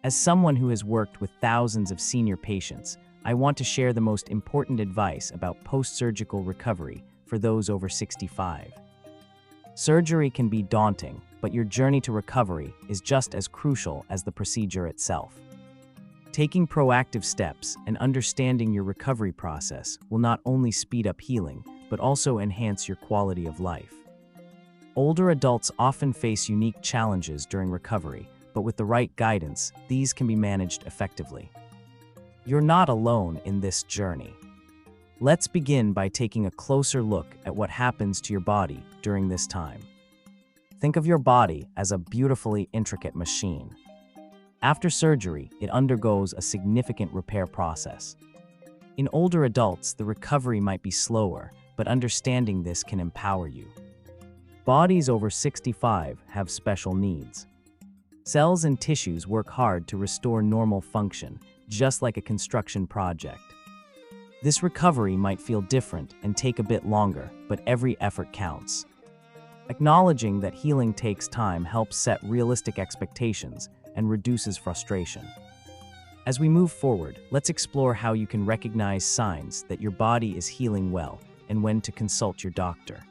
As someone who has worked with thousands of senior patients, I want to share the most important advice about post-surgical recovery for those over 65. Surgery can be daunting, but your journey to recovery is just as crucial as the procedure itself. Taking proactive steps and understanding your recovery process will not only speed up healing, but also enhance your quality of life. Older adults often face unique challenges during recovery, but with the right guidance, these can be managed effectively. You're not alone in this journey. Let's begin by taking a closer look at what happens to your body during this time. Think of your body as a beautifully intricate machine. After surgery, it undergoes a significant repair process. In older adults, the recovery might be slower, but understanding this can empower you. Bodies over 65 have special needs. Cells and tissues work hard to restore normal function, just like a construction project. This recovery might feel different and take a bit longer, but every effort counts. Acknowledging that healing takes time helps set realistic expectations and reduces frustration. As we move forward, let's explore how you can recognize signs that your body is healing well and when to consult your doctor.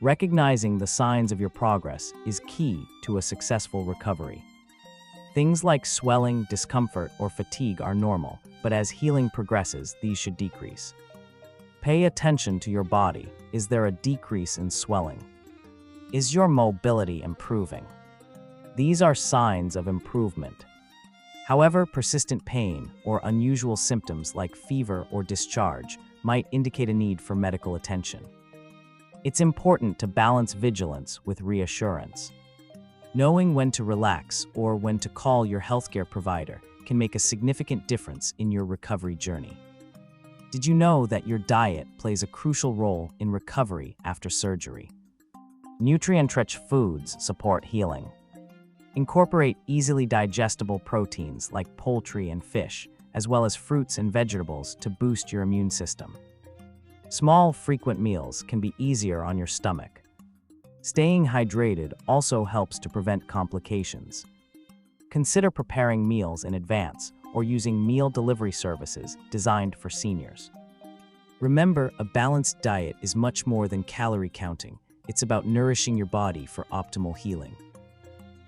Recognizing the signs of your progress is key to a successful recovery. Things like swelling, discomfort, or fatigue are normal, but as healing progresses, these should decrease. Pay attention to your body. Is there a decrease in swelling? Is your mobility improving? These are signs of improvement. However, persistent pain or unusual symptoms like fever or discharge might indicate a need for medical attention. It's important to balance vigilance with reassurance. Knowing when to relax or when to call your healthcare provider can make a significant difference in your recovery journey. Did you know that your diet plays a crucial role in recovery after surgery? Nutrient-rich foods support healing. Incorporate easily digestible proteins like poultry and fish, as well as fruits and vegetables to boost your immune system. Small, frequent meals can be easier on your stomach. Staying hydrated also helps to prevent complications. Consider preparing meals in advance or using meal delivery services designed for seniors. Remember, a balanced diet is much more than calorie counting. It's about nourishing your body for optimal healing.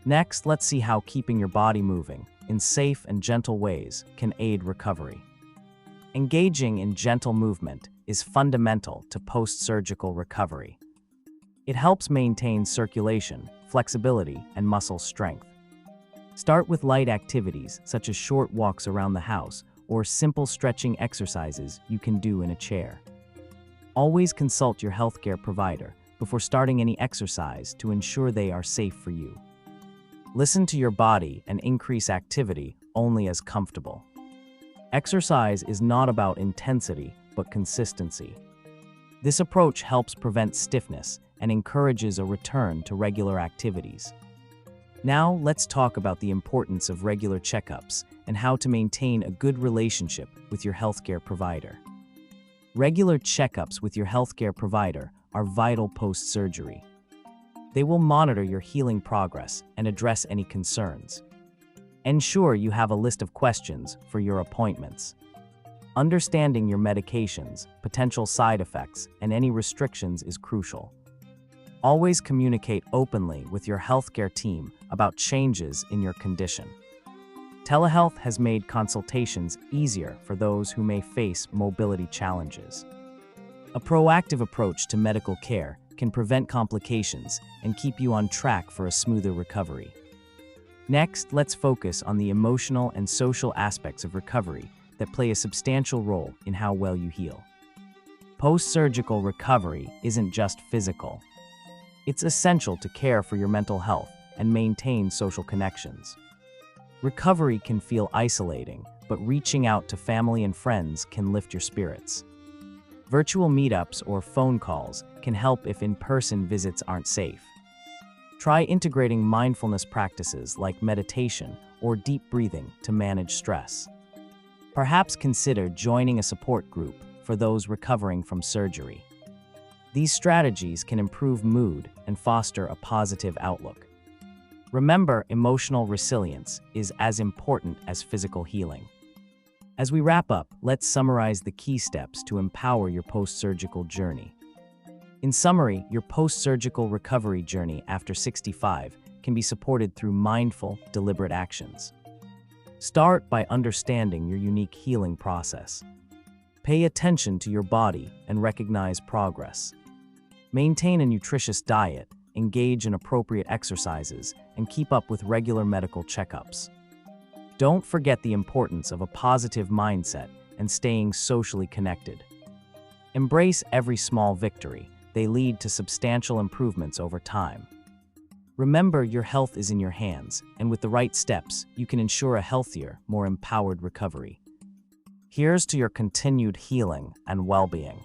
Next, let's see how keeping your body moving in safe and gentle ways can aid recovery. Engaging in gentle movement is fundamental to post-surgical recovery. It helps maintain circulation, flexibility, and muscle strength. Start with light activities such as short walks around the house or simple stretching exercises you can do in a chair. Always consult your healthcare provider before starting any exercise to ensure they are safe for you. Listen to your body and increase activity only as comfortable. Exercise is not about intensity, but consistency. This approach helps prevent stiffness and encourages a return to regular activities. Now, let's talk about the importance of regular checkups and how to maintain a good relationship with your healthcare provider. Regular checkups with your healthcare provider are vital post-surgery. They will monitor your healing progress and address any concerns. Ensure you have a list of questions for your appointments. Understanding your medications, potential side effects, and any restrictions is crucial. Always communicate openly with your healthcare team about changes in your condition. Telehealth has made consultations easier for those who may face mobility challenges. A proactive approach to medical care can prevent complications and keep you on track for a smoother recovery. Next, let's focus on the emotional and social aspects of recovery that play a substantial role in how well you heal. Post-surgical recovery isn't just physical. It's essential to care for your mental health and maintain social connections. Recovery can feel isolating, but reaching out to family and friends can lift your spirits. Virtual meetups or phone calls can help if in-person visits aren't safe. Try integrating mindfulness practices like meditation or deep breathing to manage stress. Perhaps consider joining a support group for those recovering from surgery. These strategies can improve mood and foster a positive outlook. Remember, emotional resilience is as important as physical healing. As we wrap up, let's summarize the key steps to empower your post-surgical journey. In summary, your post-surgical recovery journey after 65 can be supported through mindful, deliberate actions. Start by understanding your unique healing process. Pay attention to your body and recognize progress. Maintain a nutritious diet, engage in appropriate exercises, and keep up with regular medical checkups. Don't forget the importance of a positive mindset and staying socially connected. Embrace every small victory. They lead to substantial improvements over time. Remember, your health is in your hands, and with the right steps, you can ensure a healthier, more empowered recovery. Here's to your continued healing and well-being.